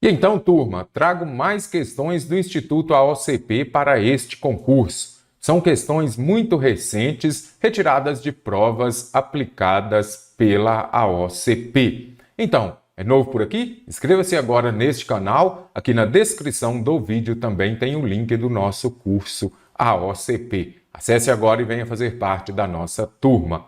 E então, turma, trago mais questões do Instituto AOCP para este concurso. São questões muito recentes, retiradas de provas aplicadas pela AOCP. Então, é novo por aqui? Inscreva-se agora neste canal. Aqui na descrição do vídeo também tem o link do nosso curso AOCP. Acesse agora e venha fazer parte da nossa turma.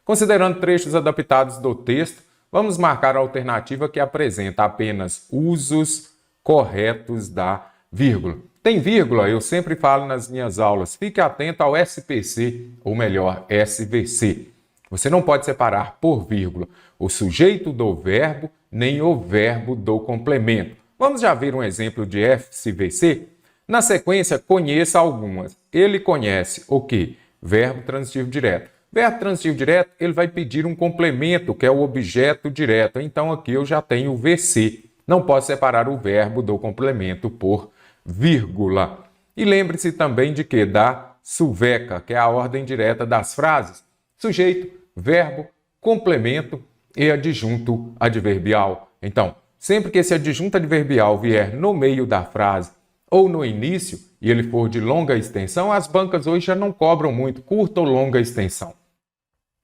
Considerando trechos adaptados do texto, vamos marcar a alternativa que apresenta apenas usos corretos da vírgula. Tem vírgula, eu sempre falo nas minhas aulas, fique atento ao SPC, ou melhor, SVC. Você não pode separar por vírgula o sujeito do verbo, nem o verbo do complemento. Vamos já ver um exemplo de SVC? Na sequência, conheça algumas. Ele conhece o quê? Verbo transitivo direto. Verbo transitivo direto, ele vai pedir um complemento, que é o objeto direto. Então, aqui eu já tenho o VC. Não posso separar o verbo do complemento por vírgula. E lembre-se também de que? Da suveca, que é a ordem direta das frases. Sujeito, verbo, complemento e adjunto adverbial. Então, sempre que esse adjunto adverbial vier no meio da frase ou no início, e ele for de longa extensão, as bancas hoje já não cobram muito, curta ou longa extensão.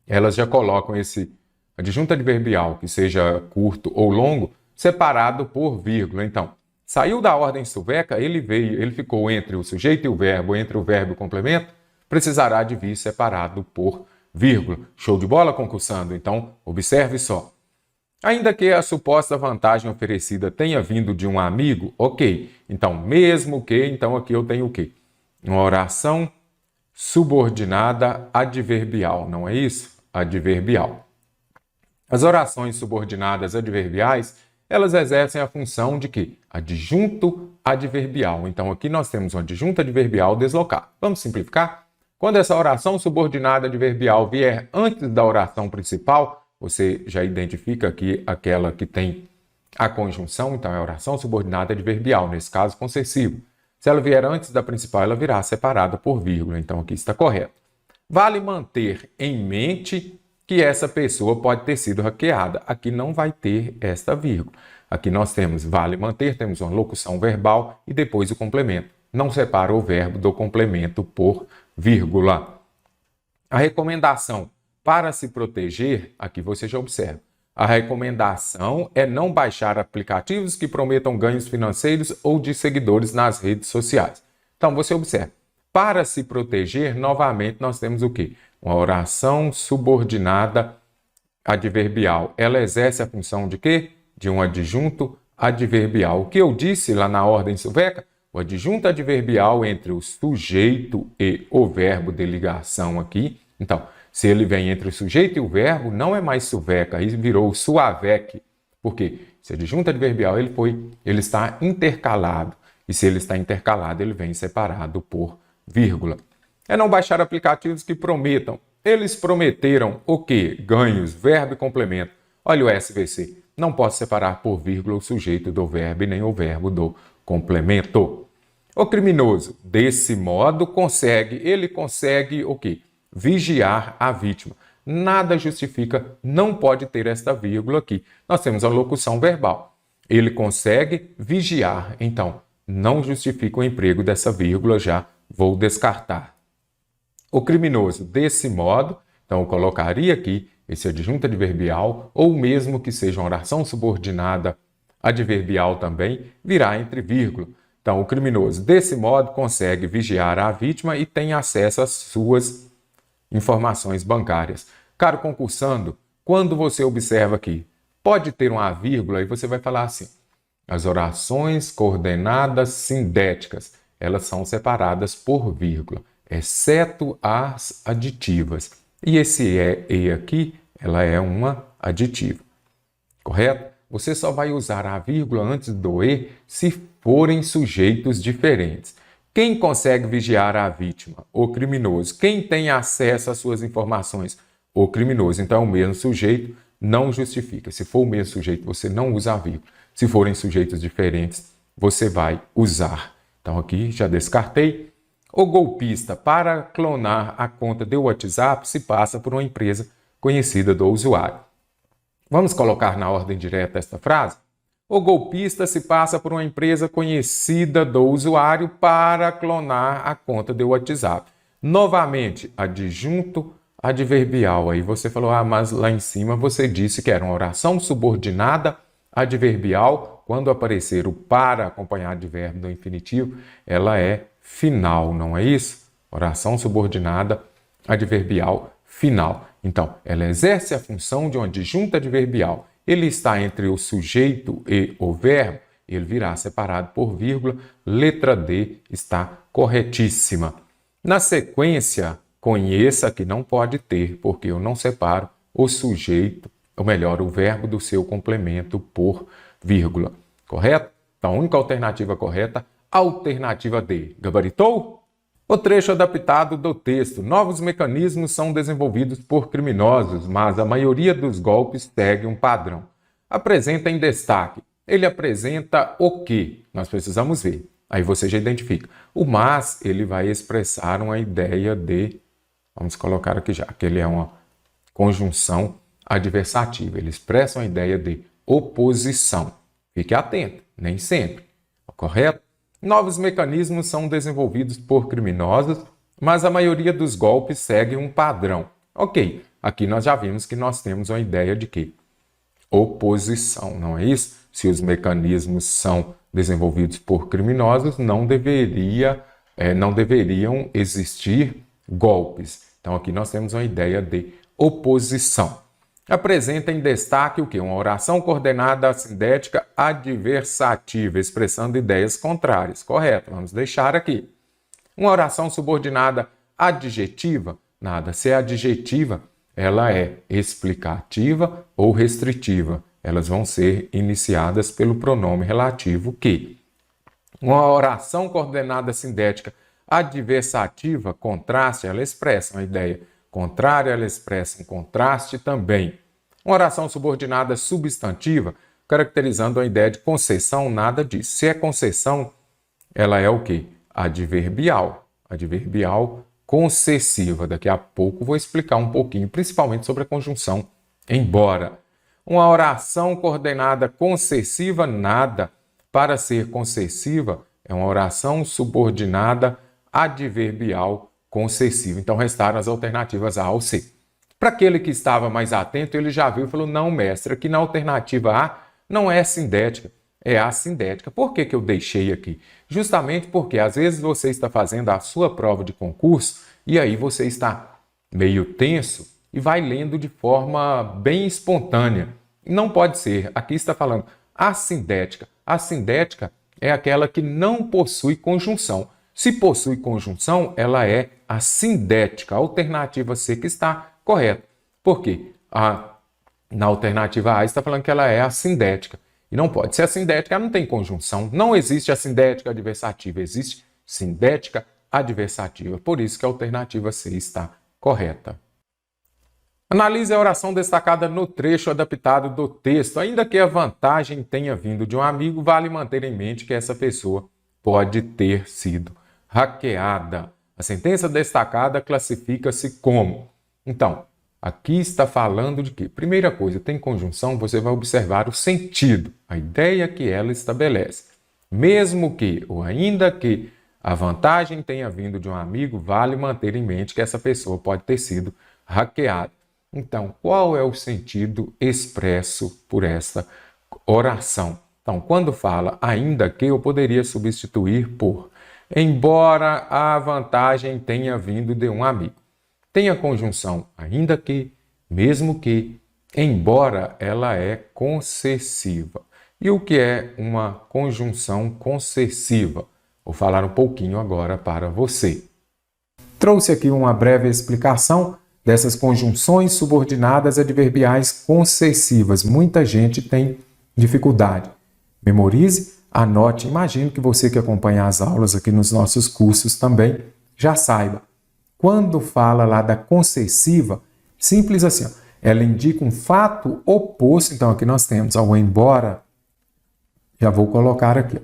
Elas já colocam esse adjunto adverbial, que seja curto ou longo, separado por vírgula. Então, saiu da ordem suveca, ele ficou entre o sujeito e o verbo e o complemento, precisará de vir separado por vírgula. Show de bola, concursando? Então, observe só. Ainda que a suposta vantagem oferecida tenha vindo de um amigo, ok. Então, mesmo que, então aqui eu tenho o quê? Uma oração subordinada adverbial, não é isso? Adverbial. As orações subordinadas adverbiais, elas exercem a função de quê? Adjunto adverbial. Então, aqui nós temos um adjunto adverbial deslocado. Vamos simplificar? Quando essa oração subordinada adverbial vier antes da oração principal, você já identifica aqui aquela que tem a conjunção, então é a oração subordinada adverbial, nesse caso concessivo. Se ela vier antes da principal, ela virá separada por vírgula, então aqui está correto. Vale manter em mente que essa pessoa pode ter sido hackeada. Aqui não vai ter esta vírgula. Aqui nós temos vale manter, temos uma locução verbal e depois o complemento. Não separa o verbo do complemento por vírgula. A recomendação para se proteger, aqui você já observa. A recomendação é não baixar aplicativos que prometam ganhos financeiros ou de seguidores nas redes sociais. Então, você observa. Para se proteger, novamente, nós temos o quê? Uma oração subordinada adverbial. Ela exerce a função de quê? De um adjunto adverbial. O que eu disse lá na ordem suveca? O adjunto adverbial entre o sujeito e o verbo de ligação aqui. Então, se ele vem entre o sujeito e o verbo, não é mais suveca, aí virou suavec. Por quê? Se adjunto adverbial ele está intercalado. E se ele está intercalado, ele vem separado por vírgula. É não baixar aplicativos que prometam. Eles prometeram o quê? Ganhos, verbo e complemento. Olha o SVC. Não posso separar por vírgula o sujeito do verbo e nem o verbo do complemento. O criminoso, desse modo, ele consegue o quê? Vigiar a vítima. Nada justifica, não pode ter esta vírgula aqui. Nós temos a locução verbal. Ele consegue vigiar. Então, não justifica o emprego dessa vírgula, já vou descartar. O criminoso, desse modo, então eu colocaria aqui esse adjunto adverbial, ou mesmo que seja uma oração subordinada adverbial também, virá entre vírgula. Então, o criminoso, desse modo, consegue vigiar a vítima e tem acesso às suas informações bancárias. Caro concursando, quando você observa aqui, pode ter uma vírgula e você vai falar assim, as orações coordenadas sindéticas, elas são separadas por vírgula, exceto as aditivas. E esse e aqui, ela é uma aditiva, correto? Você só vai usar a vírgula antes do e se forem sujeitos diferentes. Quem consegue vigiar a vítima? O criminoso. Quem tem acesso às suas informações? O criminoso. Então, o mesmo sujeito não justifica. Se for o mesmo sujeito, você não usa a vírgula. Se forem sujeitos diferentes, você vai usar. Então, aqui já descartei. O golpista, para clonar a conta do WhatsApp, se passa por uma empresa conhecida do usuário. Vamos colocar na ordem direta esta frase? O golpista se passa por uma empresa conhecida do usuário para clonar a conta do WhatsApp. Novamente, adjunto adverbial. Aí você falou, mas lá em cima você disse que era uma oração subordinada adverbial. Quando aparecer o para acompanhado de verbo do infinitivo, ela é final, não é isso? Oração subordinada adverbial final. Então, ela exerce a função de uma adjunta adverbial. Ele está entre o sujeito e o verbo, ele virá separado por vírgula. Letra D está corretíssima. Na sequência, conheça que não pode ter, porque eu não separo o sujeito, ou melhor, o verbo do seu complemento por vírgula. Correto? Então, a única alternativa correta, alternativa D. Gabaritou? O trecho adaptado do texto. Novos mecanismos são desenvolvidos por criminosos, mas a maioria dos golpes segue um padrão. Apresenta em destaque. Ele apresenta o quê? Nós precisamos ver. Aí você já identifica. O mas, ele vai expressar uma ideia de... Vamos colocar aqui já, que ele é uma conjunção adversativa. Ele expressa uma ideia de oposição. Fique atento, nem sempre. Correto? Novos mecanismos são desenvolvidos por criminosos, mas a maioria dos golpes segue um padrão. Ok, aqui nós já vimos que nós temos uma ideia de quê? Oposição, não é isso? Se os mecanismos são desenvolvidos por criminosos, não deveriam existir golpes. Então aqui nós temos uma ideia de oposição. Apresenta em destaque o quê? Uma oração coordenada assindética adversativa, expressando ideias contrárias. Correto, vamos deixar aqui. Uma oração subordinada adjetiva, nada. Se é adjetiva, ela é explicativa ou restritiva. Elas vão ser iniciadas pelo pronome relativo que. Uma oração coordenada sindética adversativa, contraste, ela expressa uma ideia contrária, ela expressa um contraste também. Uma oração subordinada substantiva, caracterizando a ideia de concessão, nada disso. Se é concessão, ela é o quê? Adverbial. Adverbial concessiva. Daqui a pouco vou explicar um pouquinho, principalmente sobre a conjunção embora. Uma oração coordenada concessiva, nada. Para ser concessiva, é uma oração subordinada adverbial concessiva. Então, restaram as alternativas A ou C. Para aquele que estava mais atento, ele já viu e falou, não, mestre, aqui na alternativa A não é sindética, é assindética. Por que eu deixei aqui? Justamente porque, às vezes, você está fazendo a sua prova de concurso e aí você está meio tenso e vai lendo de forma bem espontânea. Não pode ser. Aqui está falando assindética. Assindética é aquela que não possui conjunção. Se possui conjunção, ela é assindética. A alternativa C que está correta. Por quê? Na alternativa A está falando que ela é assindética. E não pode ser assindética, ela não tem conjunção. Não existe assindética adversativa, existe sindética adversativa. Por isso que a alternativa C está correta. Analise a oração destacada no trecho adaptado do texto. Ainda que a vantagem tenha vindo de um amigo, vale manter em mente que essa pessoa pode ter sido hackeada. A sentença destacada classifica-se como. Então, aqui está falando de quê? Primeira coisa, tem conjunção, você vai observar o sentido, a ideia que ela estabelece. Mesmo que, ou ainda que, a vantagem tenha vindo de um amigo, vale manter em mente que essa pessoa pode ter sido hackeada. Então, qual é o sentido expresso por essa oração? Então, quando fala ainda que, eu poderia substituir por embora a vantagem tenha vindo de um amigo. Tem a conjunção ainda que, mesmo que, embora ela é concessiva. E o que é uma conjunção concessiva? Vou falar um pouquinho agora para você. Trouxe aqui uma breve explicação dessas conjunções subordinadas adverbiais concessivas. Muita gente tem dificuldade. Memorize, anote. Imagino que você que acompanha as aulas aqui nos nossos cursos também já saiba. Quando fala lá da concessiva, simples assim, ó, ela indica um fato oposto. Então, aqui nós temos ao embora, já vou colocar aqui.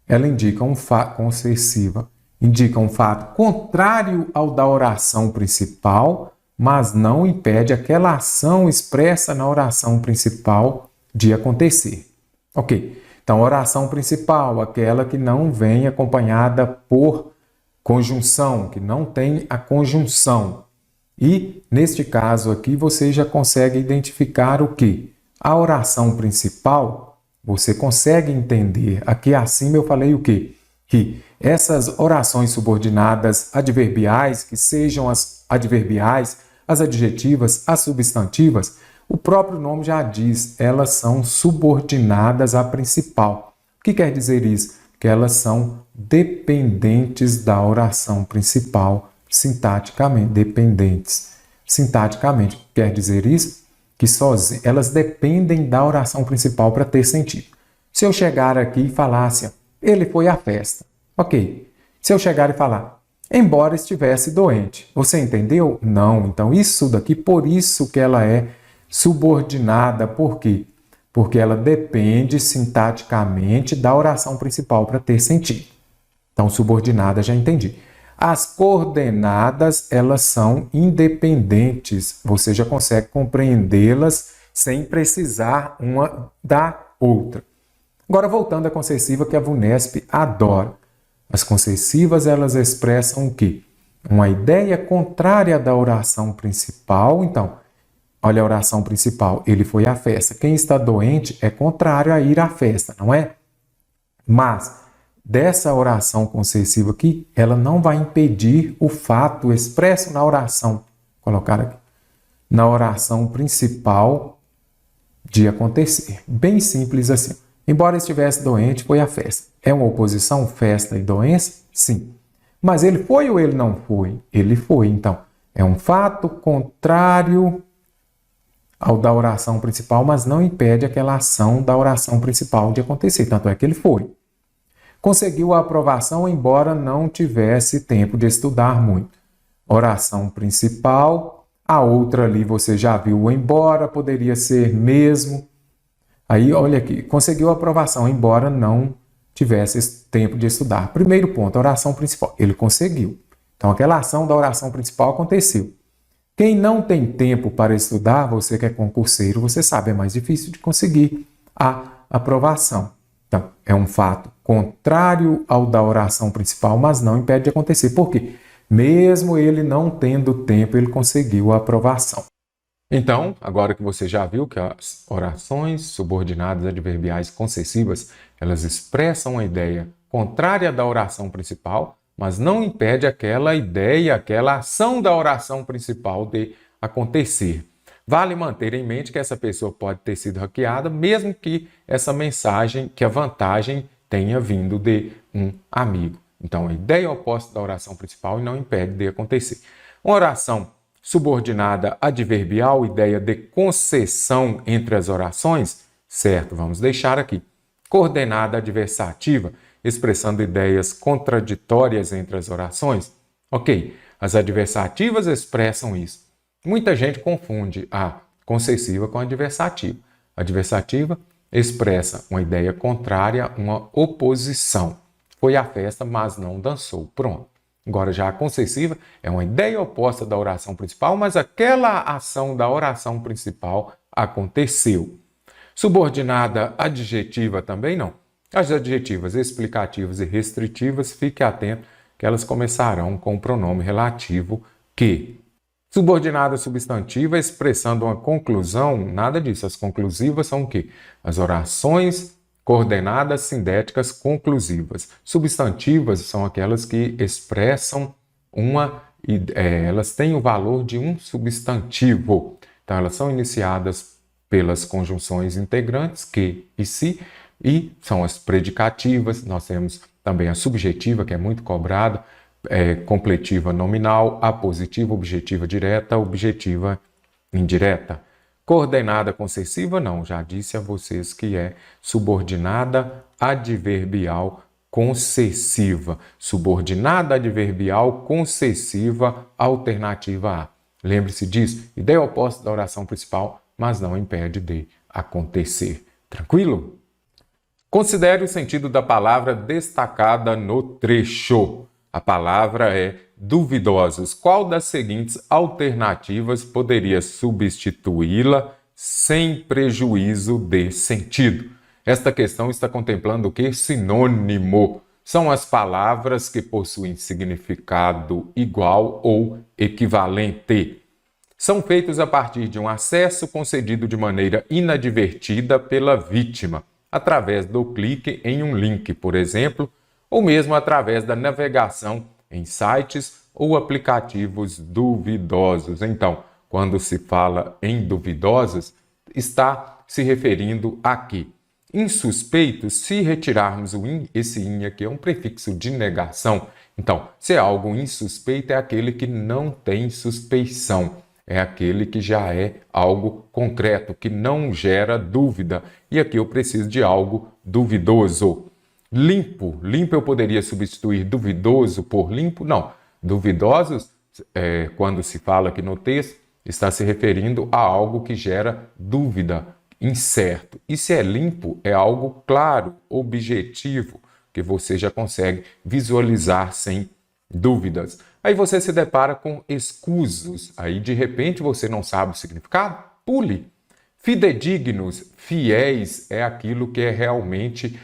Ela indica um fato concessiva, indica um fato contrário ao da oração principal, mas não impede aquela ação expressa na oração principal de acontecer. Ok. Então, oração principal, aquela que não vem acompanhada por conjunção, que não tem a conjunção. E, neste caso aqui, você já consegue identificar o quê? A oração principal, você consegue entender. Aqui acima eu falei o quê? Que essas orações subordinadas adverbiais, que sejam as adverbiais, as adjetivas, as substantivas, o próprio nome já diz, elas são subordinadas à principal. O que quer dizer isso? Que elas são dependentes da oração principal, sintaticamente, dependentes. Sintaticamente, quer dizer isso? Que elas dependem da oração principal para ter sentido. Se eu chegar aqui e falar assim, ele foi à festa. Ok. Se eu chegar e falar, embora estivesse doente. Você entendeu? Não. Então, isso daqui, por isso que ela é subordinada. Por quê? Porque ela depende sintaticamente da oração principal para ter sentido. Então, subordinada, já entendi. As coordenadas, elas são independentes. Você já consegue compreendê-las sem precisar uma da outra. Agora, voltando à concessiva que a VUNESP adora. As concessivas, elas expressam o quê? Uma ideia contrária da oração principal. Então, olha a oração principal, ele foi à festa. Quem está doente é contrário a ir à festa, não é? Mas, dessa oração concessiva aqui, ela não vai impedir o fato expresso na oração, colocar aqui, na oração principal de acontecer. Bem simples assim. Embora estivesse doente, foi à festa. É uma oposição, festa e doença? Sim. Mas ele foi ou ele não foi? Ele foi. Então, é um fato contrário ao da oração principal, mas não impede aquela ação da oração principal de acontecer. Tanto é que ele foi. Conseguiu a aprovação, embora não tivesse tempo de estudar muito. Oração principal, a outra ali você já viu, embora, poderia ser mesmo. Aí, olha aqui, conseguiu a aprovação, embora não tivesse tempo de estudar. Primeiro ponto, a oração principal. Ele conseguiu. Então, aquela ação da oração principal aconteceu. Quem não tem tempo para estudar, você que é concurseiro, você sabe, é mais difícil de conseguir a aprovação. Então, é um fato contrário ao da oração principal, mas não impede de acontecer. Por quê? Mesmo ele não tendo tempo, ele conseguiu a aprovação. Então, agora que você já viu que as orações subordinadas adverbiais concessivas, elas expressam a ideia contrária da oração principal, mas não impede aquela ideia, aquela ação da oração principal de acontecer. Vale manter em mente que essa pessoa pode ter sido hackeada, mesmo que essa mensagem, que a vantagem tenha vindo de um amigo. Então, a ideia oposta da oração principal e não impede de acontecer. Uma oração subordinada adverbial, ideia de concessão entre as orações, certo, vamos deixar aqui. Coordenada adversativa, expressando ideias contraditórias entre as orações. Ok, as adversativas expressam isso. Muita gente confunde a concessiva com a adversativa. A adversativa expressa uma ideia contrária, uma oposição. Foi à festa, mas não dançou. Pronto. Agora, já a concessiva é uma ideia oposta da oração principal, mas aquela ação da oração principal aconteceu. Subordinada adjetiva também não. As adjetivas explicativas e restritivas, fique atento que elas começarão com o pronome relativo que. Subordinada substantiva, expressando uma conclusão, nada disso. As conclusivas são o quê? As orações coordenadas sindéticas conclusivas. Substantivas são aquelas que expressam elas têm o valor de um substantivo. Então, elas são iniciadas pelas conjunções integrantes, que e se, e são as predicativas. Nós temos também a subjetiva, que é muito cobrada, completiva nominal, apositiva, objetiva direta, objetiva indireta. Coordenada concessiva, não, já disse a vocês que é subordinada adverbial concessiva. Subordinada adverbial concessiva, alternativa A. Lembre-se disso, ideia oposta da oração principal, mas não impede de acontecer. Tranquilo? Considere o sentido da palavra destacada no trecho. A palavra é duvidosos. Qual das seguintes alternativas poderia substituí-la sem prejuízo de sentido? Esta questão está contemplando o que? Sinônimo. São as palavras que possuem significado igual ou equivalente. São feitos a partir de um acesso concedido de maneira inadvertida pela vítima, através do clique em um link, por exemplo, ou mesmo através da navegação em sites ou aplicativos duvidosos. Então, quando se fala em duvidosos, está se referindo a quê? Insuspeito, se retirarmos o in, esse in aqui é um prefixo de negação. Então, se é algo insuspeito, é aquele que não tem suspeição. É aquele que já é algo concreto, que não gera dúvida. E aqui eu preciso de algo duvidoso. Limpo. Limpo eu poderia substituir duvidoso por limpo? Não. Duvidosos, quando se fala aqui no texto, está se referindo a algo que gera dúvida, incerto. E se é limpo, é algo claro, objetivo, que você já consegue visualizar sem dúvidas. Aí você se depara com escusos. Aí, de repente, você não sabe o significado? Pule. Fidedignos, fiéis, é aquilo que é realmente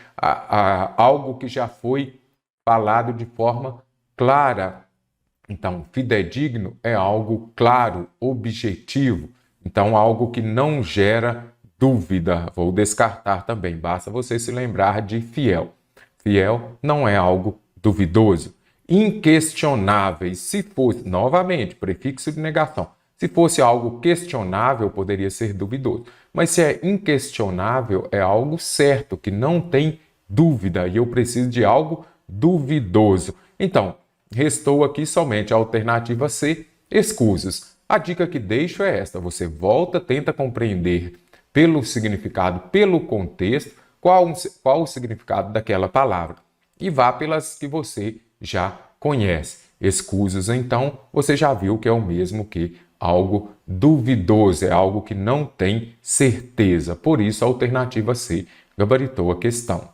algo que já foi falado de forma clara. Então, fidedigno é algo claro, objetivo. Então, algo que não gera dúvida. Vou descartar também. Basta você se lembrar de fiel. Fiel não é algo duvidoso. Inquestionáveis, se fosse, novamente, prefixo de negação, se fosse algo questionável, poderia ser duvidoso. Mas se é inquestionável, é algo certo, que não tem dúvida, e eu preciso de algo duvidoso. Então, restou aqui somente a alternativa C, escusos. A dica que deixo é esta: você volta, tenta compreender pelo significado, pelo contexto, qual o significado daquela palavra, e vá pelas que você já conhece. Escusos, então, você já viu que é o mesmo que algo duvidoso, é algo que não tem certeza. Por isso, a alternativa C gabaritou a questão.